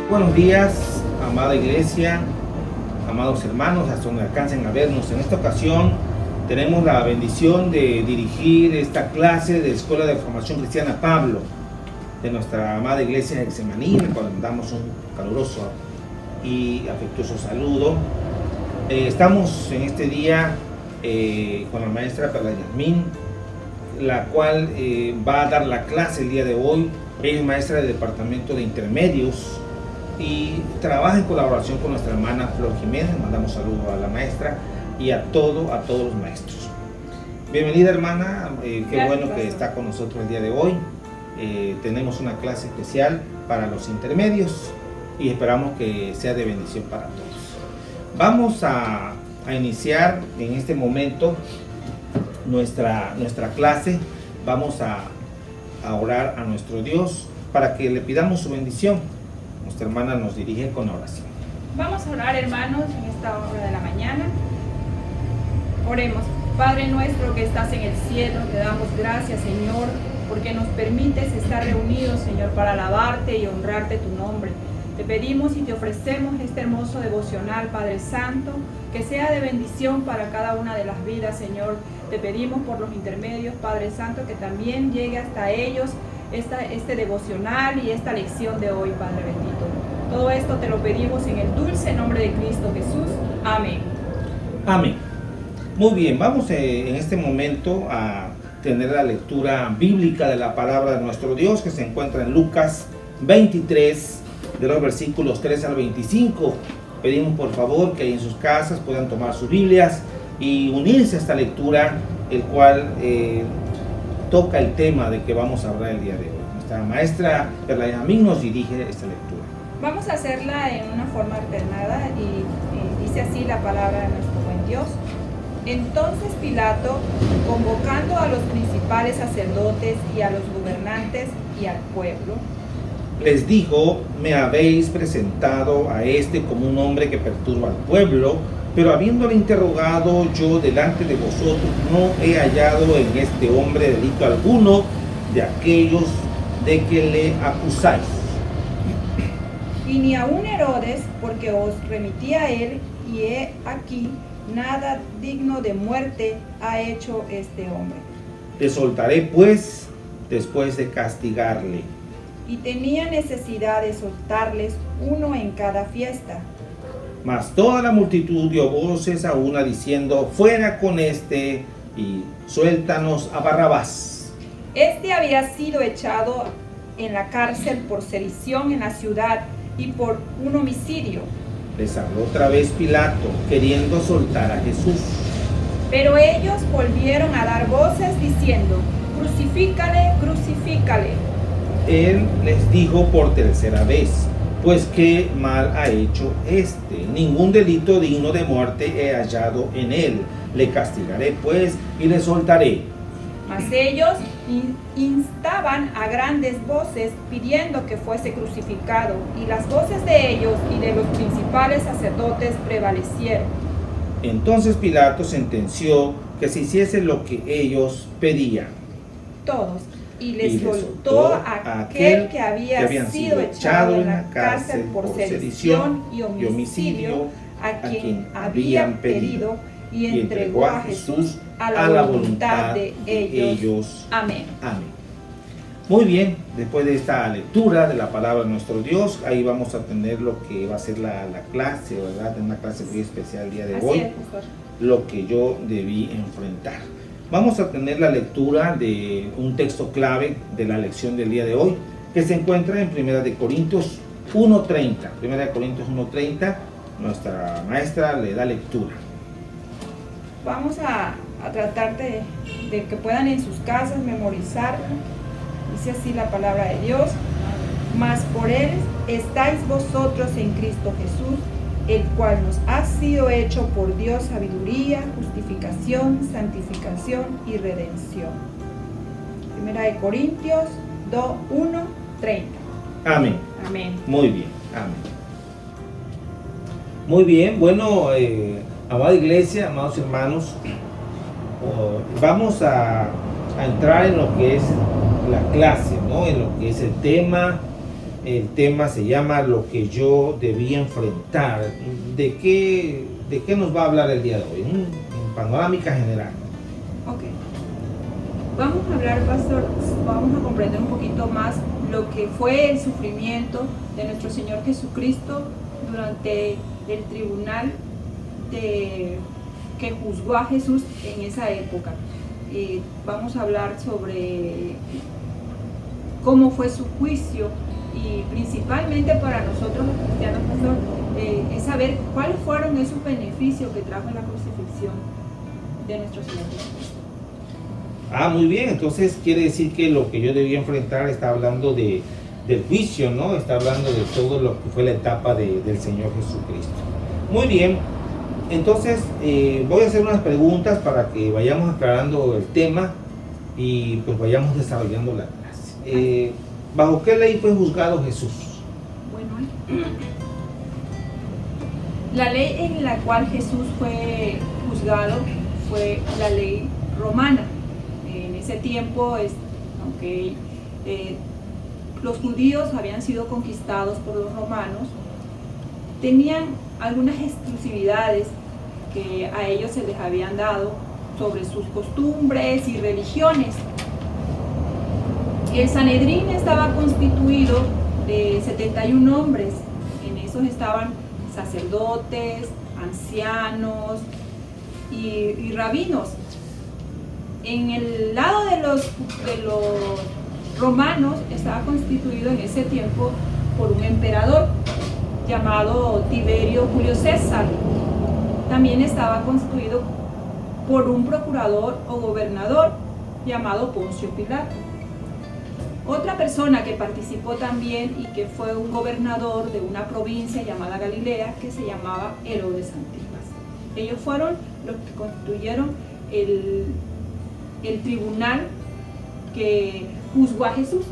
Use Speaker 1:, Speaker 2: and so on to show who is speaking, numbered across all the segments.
Speaker 1: Buenos días, amada iglesia, amados hermanos, hasta donde alcancen a vernos. En esta ocasión tenemos la bendición de dirigir esta clase de Escuela de Formación Cristiana Pablo, de nuestra amada iglesia de Getsemaní, en la cual damos un caluroso y afectuoso saludo. Estamos en este día con la maestra Perla Yasmín, la cual va a dar la clase el día de hoy. Ella es maestra del departamento de intermedios y trabaja en colaboración con nuestra hermana Flor Jiménez. Mandamos saludos a la maestra y a todos los maestros. Bienvenida, hermana, qué bueno que está con nosotros el día de hoy. Tenemos una clase especial para los intermedios y esperamos que sea de bendición para todos. Vamos a iniciar en este momento nuestra clase. Vamos a orar a nuestro Dios para que le pidamos su bendición. Nuestra hermana nos dirige con oración.
Speaker 2: Vamos a orar, hermanos, en esta hora de la mañana. Oremos. Padre nuestro que estás en el cielo, te damos gracias, Señor, porque nos permites estar reunidos, Señor, para alabarte y honrarte tu nombre. Te pedimos y te ofrecemos este hermoso devocional, Padre Santo, que sea de bendición para cada una de las vidas, Señor. Te pedimos por los intermedios, Padre Santo, que también llegue hasta ellos este devocional y esta lección de hoy, Padre bendito. Todo esto te lo pedimos en el dulce nombre de Cristo Jesús. Amén.
Speaker 1: Amén. Muy bien, vamos en este momento a tener la lectura bíblica de la palabra de nuestro Dios, que se encuentra en Lucas 23, de los versículos 3 al 25. Pedimos por favor que en sus casas puedan tomar sus Biblias y unirse a esta lectura, el cual toca el tema de que vamos a hablar el día de hoy. Nuestra maestra Perla Yasmín nos dirige esta lectura.
Speaker 2: Vamos a hacerla en una forma alternada y dice así la palabra de nuestro buen Dios. Entonces Pilato, convocando a los principales sacerdotes y a los gobernantes y al pueblo,
Speaker 1: les dijo: me habéis presentado a este como un hombre que perturba al pueblo, pero habiéndole interrogado yo delante de vosotros, no he hallado en este hombre delito alguno de aquellos de que le acusáis.
Speaker 2: Y ni aun Herodes, porque os remití a él, y he aquí, nada digno de muerte ha hecho este hombre.
Speaker 1: Le soltaré pues después de castigarle.
Speaker 2: Y tenía necesidad de soltarles uno en cada fiesta.
Speaker 1: Mas toda la multitud dio voces a una diciendo: fuera con este y suéltanos a Barrabás.
Speaker 2: Este había sido echado en la cárcel por sedición en la ciudad y por un homicidio.
Speaker 1: Les habló otra vez Pilato, queriendo soltar a Jesús.
Speaker 2: Pero ellos volvieron a dar voces diciendo: crucifícale, crucifícale.
Speaker 1: Él les dijo por tercera vez: pues qué mal ha hecho este, ningún delito digno de muerte he hallado en él. Le castigaré pues y le soltaré.
Speaker 2: Mas ellos instaban a grandes voces pidiendo que fuese crucificado, y las voces de ellos y de los principales sacerdotes prevalecieron.
Speaker 1: Entonces Pilato sentenció que se hiciese lo que ellos pedían.
Speaker 2: Todos. Y les soltó a aquel que había sido echado en la cárcel por sedición y homicidio, a quien habían pedido, y entregó a Jesús a la voluntad de ellos. Amén.
Speaker 1: Amén. Muy bien, después de esta lectura de la palabra de nuestro Dios, ahí vamos a tener lo que va a ser la clase, ¿verdad? Una clase muy especial el día de hoy, lo que yo debí enfrentar. Vamos a tener la lectura de un texto clave de la lección del día de hoy, que se encuentra en 1 Corintios 1:30. 1 Corintios 1:30, nuestra maestra le da lectura.
Speaker 2: Vamos a tratar de que puedan en sus casas memorizarla. Dice así la palabra de Dios: mas por él estáis vosotros en Cristo Jesús, el cual nos ha sido hecho por Dios sabiduría, justificación, santificación y redención. 1 Corintios 1:30.
Speaker 1: Amén.
Speaker 2: Amén.
Speaker 1: Muy bien. Amén. Muy bien. Bueno, amada iglesia, amados hermanos, vamos a entrar en lo que es la clase, ¿no? En lo que es el tema El tema se llama Lo que yo debía enfrentar. ¿De qué nos va a hablar el día de hoy? En panorámica general.
Speaker 2: Ok. Vamos a hablar, pastor, vamos a comprender un poquito más lo que fue el sufrimiento de nuestro Señor Jesucristo durante el tribunal que juzgó a Jesús en esa época. Vamos a hablar sobre cómo fue su juicio y principalmente para nosotros los cristianos, pastor, es saber cuáles fueron esos beneficios que trajo la crucifixión de nuestro Señor Jesucristo.
Speaker 1: Muy bien, entonces quiere decir que lo que yo debía enfrentar está hablando del juicio, ¿no? Está hablando de todo lo que fue la etapa del Señor Jesucristo. Muy bien, entonces voy a hacer unas preguntas para que vayamos aclarando el tema y pues vayamos desarrollando la clase. ¿Bajo qué ley fue juzgado Jesús?
Speaker 2: Bueno, la ley en la cual Jesús fue juzgado fue la ley romana. En ese tiempo, aunque los judíos habían sido conquistados por los romanos, tenían algunas exclusividades que a ellos se les habían dado sobre sus costumbres y religiones. El Sanedrín estaba constituido de 71 hombres. En esos estaban sacerdotes, ancianos y rabinos. En el lado de los romanos estaba constituido en ese tiempo por un emperador llamado Tiberio Julio César. También estaba constituido por un procurador o gobernador llamado Poncio Pilato. Otra persona que participó también y que fue un gobernador de una provincia llamada Galilea, que se llamaba Herodes Antipas. Ellos fueron los que constituyeron el tribunal que juzgó a Jesús.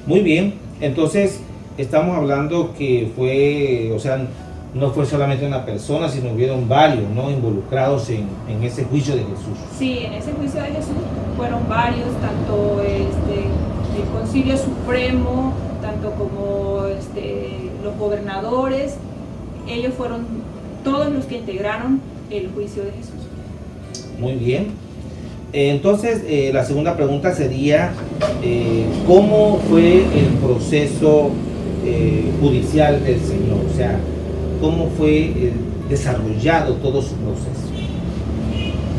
Speaker 1: Muy bien, entonces estamos hablando que fue, o sea, no fue solamente una persona, sino hubieron varios, ¿no?, involucrados en ese juicio de Jesús.
Speaker 2: Sí, en ese juicio de Jesús fueron varios, tanto el Concilio Supremo, tanto como los gobernadores. Ellos fueron todos los que integraron el juicio de Jesús.
Speaker 1: Muy bien. Entonces, la segunda pregunta sería, ¿cómo fue el proceso judicial del Señor? O sea, ¿cómo fue desarrollado todo su proceso?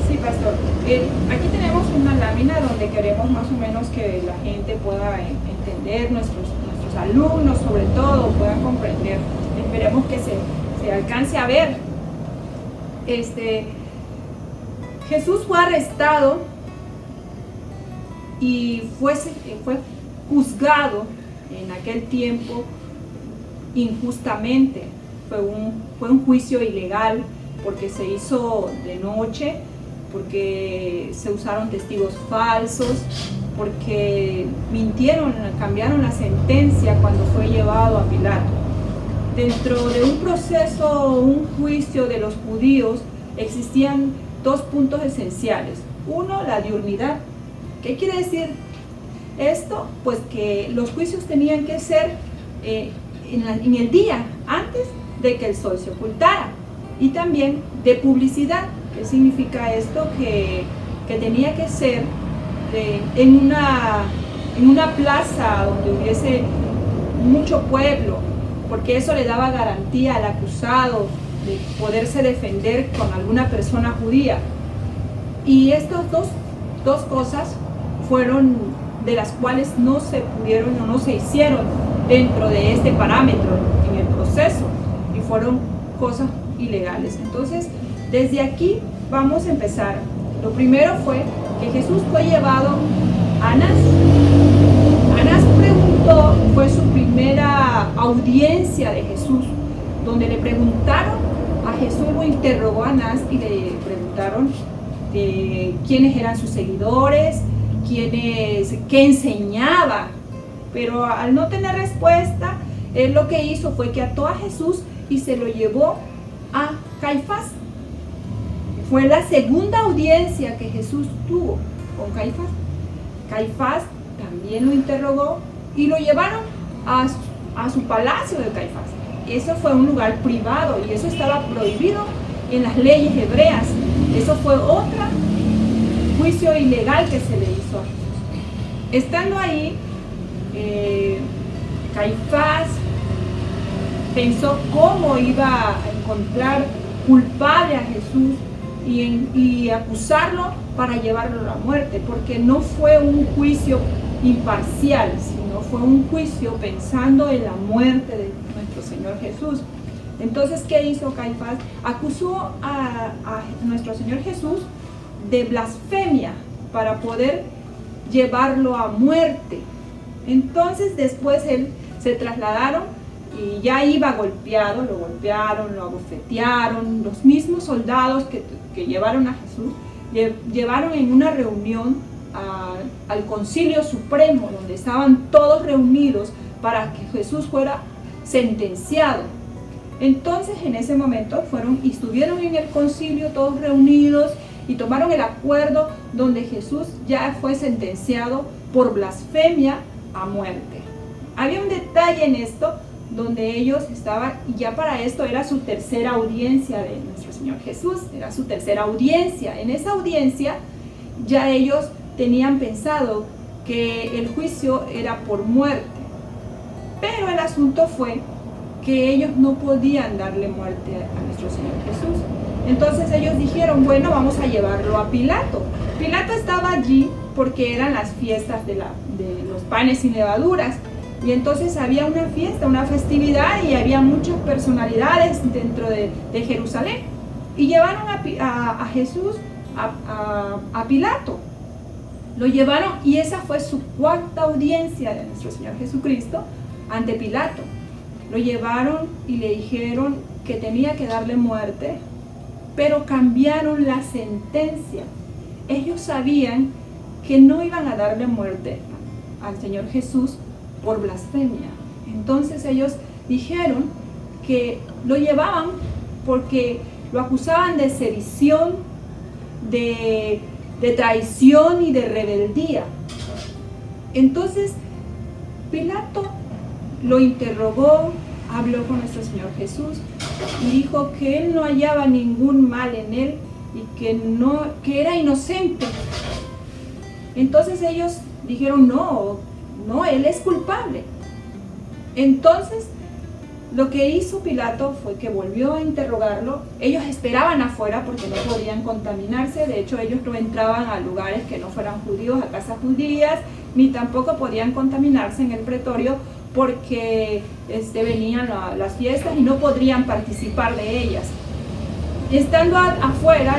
Speaker 2: Sí, pastor. Aquí tenemos una lámina donde queremos más o menos que la gente pueda entender, nuestros alumnos sobre todo puedan comprender. Esperemos que se alcance a ver. Jesús fue arrestado y fue juzgado en aquel tiempo injustamente. Fue un juicio ilegal porque se hizo de noche, porque se usaron testigos falsos, porque mintieron, cambiaron la sentencia cuando fue llevado a Pilato. Dentro de un proceso, un juicio de los judíos, existían dos puntos esenciales. Uno, la diurnidad. ¿Qué quiere decir esto? Pues que los juicios tenían que ser en el día, antes de que el sol se ocultara. Y también de publicidad. ¿Qué significa esto? Que tenía que ser en una plaza donde hubiese mucho pueblo, porque eso le daba garantía al acusado de poderse defender con alguna persona judía. Y estas dos cosas fueron de las cuales no se pudieron o no se hicieron dentro de este parámetro en el proceso, y fueron cosas ilegales. Entonces, desde aquí vamos a empezar. Lo primero fue que Jesús fue llevado a Anás. Anás preguntó, fue su primera audiencia de Jesús, donde le preguntaron a Jesús, lo interrogó a Anás y le preguntaron quiénes eran sus seguidores, qué enseñaba. Pero al no tener respuesta, él lo que hizo fue que ató a Jesús y se lo llevó a Caifás. Fue la segunda audiencia que Jesús tuvo con Caifás. Caifás también lo interrogó y lo llevaron a su palacio de Caifás. Eso fue un lugar privado y eso estaba prohibido en las leyes hebreas. Eso fue otro juicio ilegal que se le hizo a Jesús. Estando ahí, Caifás pensó cómo iba a encontrar culpable a Jesús y acusarlo para llevarlo a la muerte, porque no fue un juicio imparcial, sino fue un juicio pensando en la muerte de nuestro Señor Jesús. Entonces, ¿qué hizo Caifás? Acusó a nuestro Señor Jesús de blasfemia para poder llevarlo a muerte. Entonces, después se trasladaron y ya iba golpeado, lo golpearon, lo abofetearon. Los mismos soldados que llevaron a Jesús, llevaron en una reunión al Concilio Supremo, donde estaban todos reunidos para que Jesús fuera sentenciado. Entonces, en ese momento estuvieron en el concilio todos reunidos y tomaron el acuerdo donde Jesús ya fue sentenciado por blasfemia a muerte. Había un detalle en esto donde ellos estaban, y ya para esto era su tercera audiencia de nuestro Señor Jesús, era su tercera audiencia. En esa audiencia ya ellos tenían pensado que el juicio era por muerte, pero el asunto fue que ellos no podían darle muerte a nuestro Señor Jesús. Entonces ellos dijeron, bueno, vamos a llevarlo a Pilato. Pilato estaba allí porque eran las fiestas de los panes sin levaduras, y entonces había una fiesta, una festividad, y había muchas personalidades dentro de Jerusalén, y llevaron a Jesús a Pilato. Lo llevaron, y esa fue su cuarta audiencia de nuestro Señor Jesucristo ante Pilato. Lo llevaron y le dijeron que tenía que darle muerte, pero cambiaron la sentencia. Ellos sabían que no iban a darle muerte al Señor Jesús por blasfemia. Entonces ellos dijeron que lo llevaban porque lo acusaban de sedición, de traición y de rebeldía. Entonces Pilato lo interrogó, habló con nuestro Señor Jesús y dijo que él no hallaba ningún mal en él y que era inocente. Entonces ellos dijeron, no, él es culpable. Entonces lo que hizo Pilato fue que volvió a interrogarlo. Ellos esperaban afuera porque no podían contaminarse. De hecho, ellos no entraban a lugares que no fueran judíos, a casas judías, ni tampoco podían contaminarse en el pretorio porque venían las fiestas y no podrían participar de ellas. Estando afuera,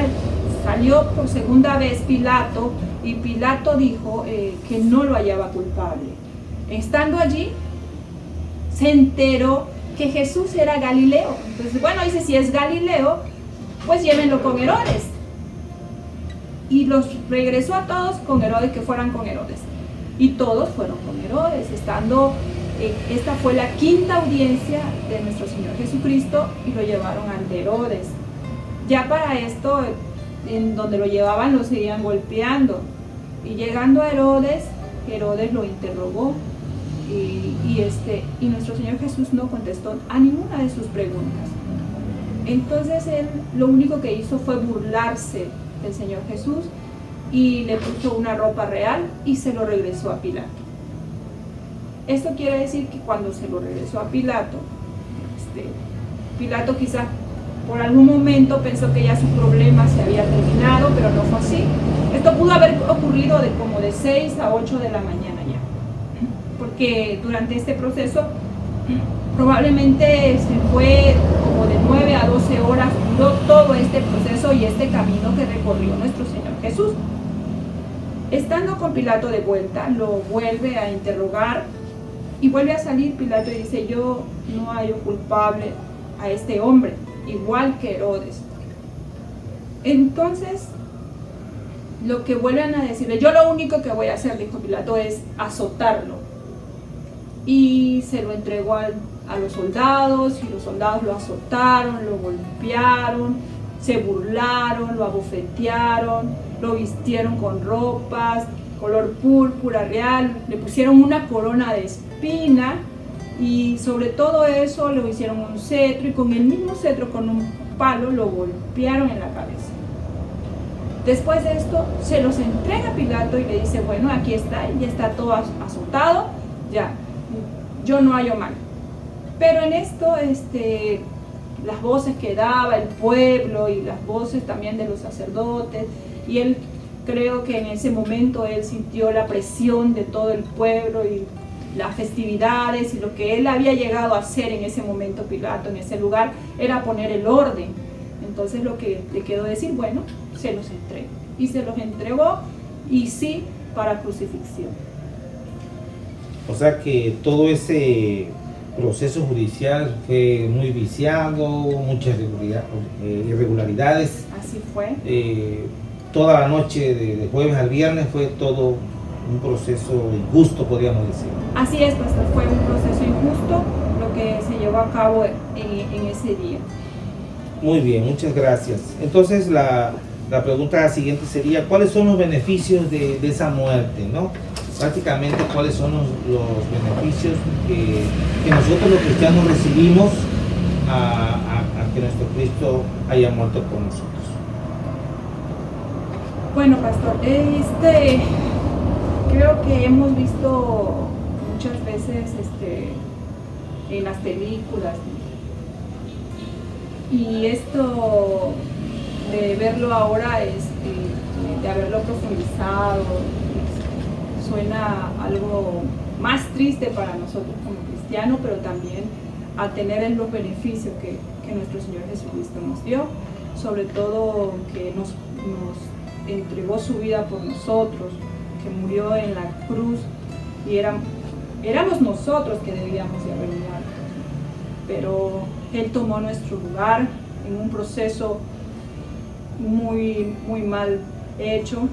Speaker 2: salió por segunda vez Pilato, y Pilato dijo que no lo hallaba culpable. Estando allí, se enteró que Jesús era Galileo. Entonces, bueno, dice, si es Galileo, pues llévenlo con Herodes. Y los regresó a todos con Herodes, que fueran con Herodes. Y todos fueron con Herodes. Esta fue la quinta audiencia de nuestro Señor Jesucristo y lo llevaron ante Herodes. Ya para esto, en donde lo llevaban, lo seguían golpeando. Y llegando a Herodes lo interrogó. Y nuestro Señor Jesús no contestó a ninguna de sus preguntas. Entonces él lo único que hizo fue burlarse del Señor Jesús y le puso una ropa real y se lo regresó a Pilato. Esto quiere decir que cuando se lo regresó a Pilato, Pilato quizás por algún momento pensó que ya su problema se había terminado, pero no fue así. Esto pudo haber ocurrido como de 6 a 8 de la mañana ya, porque durante este proceso probablemente se fue como de 9 a 12 horas todo este proceso y este camino que recorrió nuestro Señor Jesús. Estando con Pilato de vuelta, lo vuelve a interrogar y vuelve a salir Pilato y dice, yo no hallo culpable a este hombre, igual que Herodes. Entonces, lo que vuelven a decirle, yo lo único que voy a hacer, dijo Pilato, es azotarlo. Y se lo entregó a los soldados, y los soldados lo azotaron, lo golpearon, se burlaron, lo abofetearon, lo vistieron con ropas, color púrpura real, le pusieron una corona de espina y sobre todo eso le hicieron un cetro y con el mismo cetro, con un palo, lo golpearon en la cabeza. Después de esto se los entrega a Pilato y le dice, bueno, aquí está, ya está todo azotado, ya, yo no hallo mal. Pero en esto, las voces que daba el pueblo y las voces también de los sacerdotes, y él creo que en ese momento él sintió la presión de todo el pueblo y las festividades, y lo que él había llegado a hacer en ese momento, Pilato, en ese lugar, era poner el orden. Entonces lo que le quedó decir, bueno, se los entrego. Y se los entregó, y sí, para crucifixión.
Speaker 1: O sea que todo ese proceso judicial fue muy viciado, muchas irregularidades.
Speaker 2: Así fue.
Speaker 1: Toda la noche de jueves al viernes fue todo un proceso injusto, podríamos decir.
Speaker 2: Así es, pastor, fue un proceso injusto lo que se llevó a cabo en ese día.
Speaker 1: Muy bien, muchas gracias. Entonces la pregunta siguiente sería, ¿cuáles son los beneficios de esa muerte, ¿no? Prácticamente, ¿cuáles son los beneficios que nosotros los cristianos recibimos a que nuestro Cristo haya muerto por nosotros?
Speaker 2: Bueno, pastor, creo que hemos visto muchas veces en las películas, y esto de verlo ahora de haberlo profundizado, suena algo más triste para nosotros como cristianos, pero también a tener los beneficios que nuestro Señor Jesucristo nos dio, sobre todo que nos entregó su vida por nosotros, que murió en la cruz, y éramos nosotros que debíamos de haber muerto, pero Él tomó nuestro lugar en un proceso muy, muy mal hecho,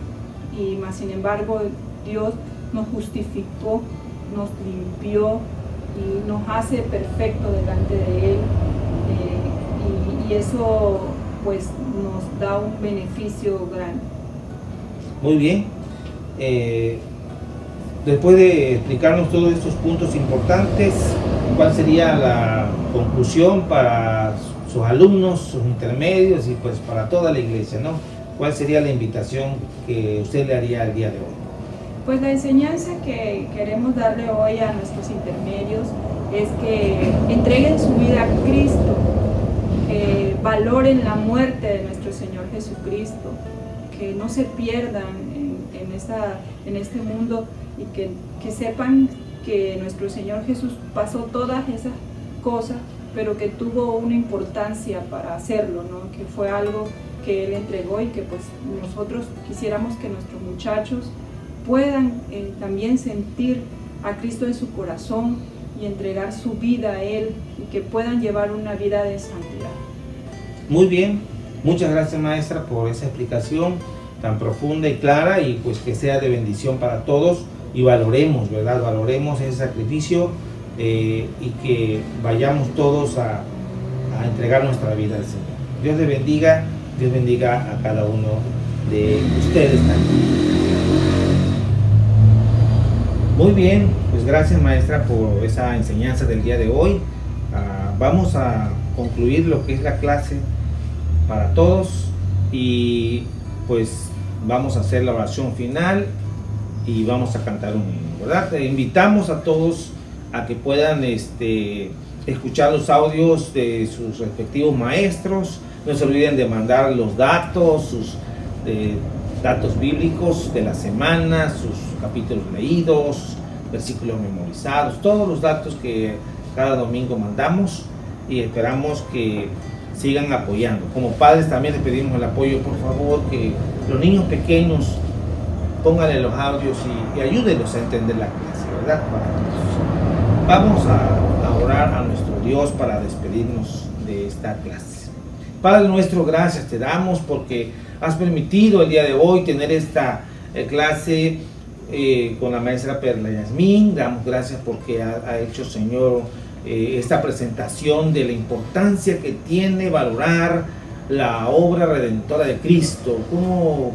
Speaker 2: y más sin embargo Dios nos justificó, nos limpió y nos hace perfecto delante de Él, y eso pues nos da un beneficio grande.
Speaker 1: Muy bien. Después de explicarnos todos estos puntos importantes, ¿cuál sería la conclusión para sus alumnos, sus intermedios y pues para toda la iglesia, ¿no? ¿Cuál sería la invitación que usted le haría el día de hoy?
Speaker 2: Pues la enseñanza que queremos darle hoy a nuestros intermedios es que entreguen su vida a Cristo, que valoren la muerte de nuestro Señor Jesucristo, que no se pierdan en este mundo, y que sepan que nuestro Señor Jesús pasó todas esas cosas, pero que tuvo una importancia para hacerlo, ¿no? Que fue algo que Él entregó, y que pues nosotros quisiéramos que nuestros muchachos puedan también sentir a Cristo en su corazón y entregar su vida a Él, y que puedan llevar una vida de santidad. Muy bien,
Speaker 1: muchas gracias, maestra, por esa explicación tan profunda y clara, y pues que sea de bendición para todos, y valoremos, ¿verdad? Valoremos ese sacrificio, y que vayamos todos a entregar nuestra vida al Señor. Dios les bendiga, Dios bendiga a cada uno de ustedes también. Muy bien, pues gracias, maestra, por esa enseñanza del día de hoy. Vamos a concluir lo que es la clase para todos, y pues vamos a hacer la oración final y vamos a cantar un himno, ¿verdad? Te invitamos a todos a que puedan escuchar los audios de sus respectivos maestros. No se olviden de mandar los datos, sus datos bíblicos de la semana, sus capítulos leídos, versículos memorizados, todos los datos que cada domingo mandamos, y esperamos que sigan apoyando. Como padres también les pedimos el apoyo, por favor, que los niños pequeños pónganle los audios y ayúdenlos a entender la clase, ¿verdad? Vamos a orar a nuestro Dios para despedirnos de esta clase. Padre nuestro, gracias te damos porque has permitido el día de hoy tener esta clase con la maestra Perla Yasmín. Damos gracias porque ha hecho, Señor, esta presentación de la importancia que tiene valorar la obra redentora de Cristo, cómo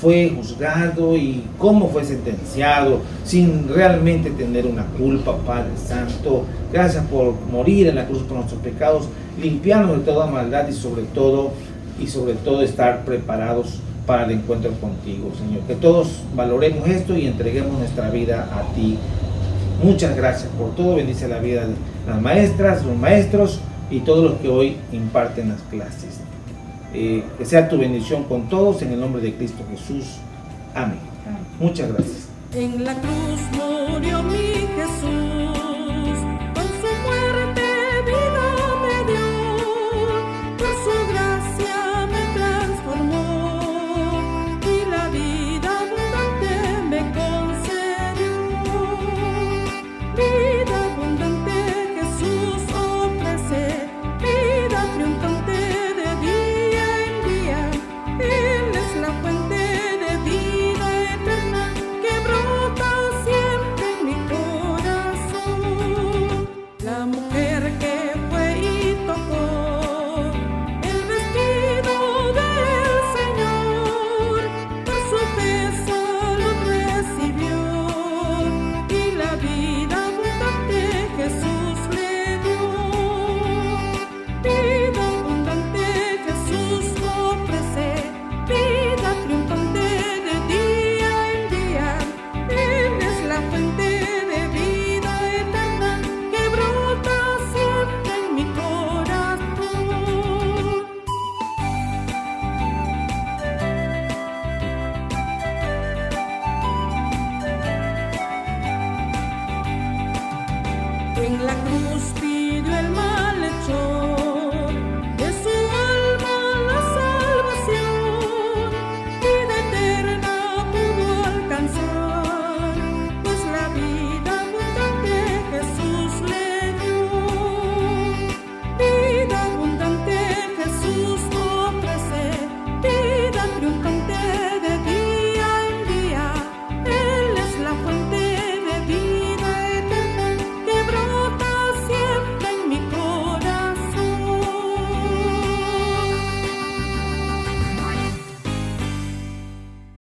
Speaker 1: fue juzgado y cómo fue sentenciado sin realmente tener una culpa, Padre Santo. Gracias por morir en la cruz por nuestros pecados, limpiarnos de toda maldad y sobre todo estar preparados para el encuentro contigo, Señor. Que todos valoremos esto y entreguemos nuestra vida a ti. Muchas gracias por todo. Bendice la vida de las maestras, los maestros y todos los que hoy imparten las clases. Que sea tu bendición con todos en el nombre de Cristo Jesús. Amén. Muchas gracias.
Speaker 3: En la cruz murió mi Jesús, con su muerte vida me dio, por su gracia me transformó y la vida abundante me concedió. Vida abundante Jesús ofrece, vida triunfante de día en día. Él es la fuente de vida eterna que brota siempre en mi corazón. La mujer que fue y tocó el vestido del Señor, por su fe salud recibió y la vida abundante Jesús le dio. Vida abundante Jesús ofrece, vida triunfante de día en día. Él es la fuente de vida eterna que brota siempre en mi corazón. En la cruz pidió el mal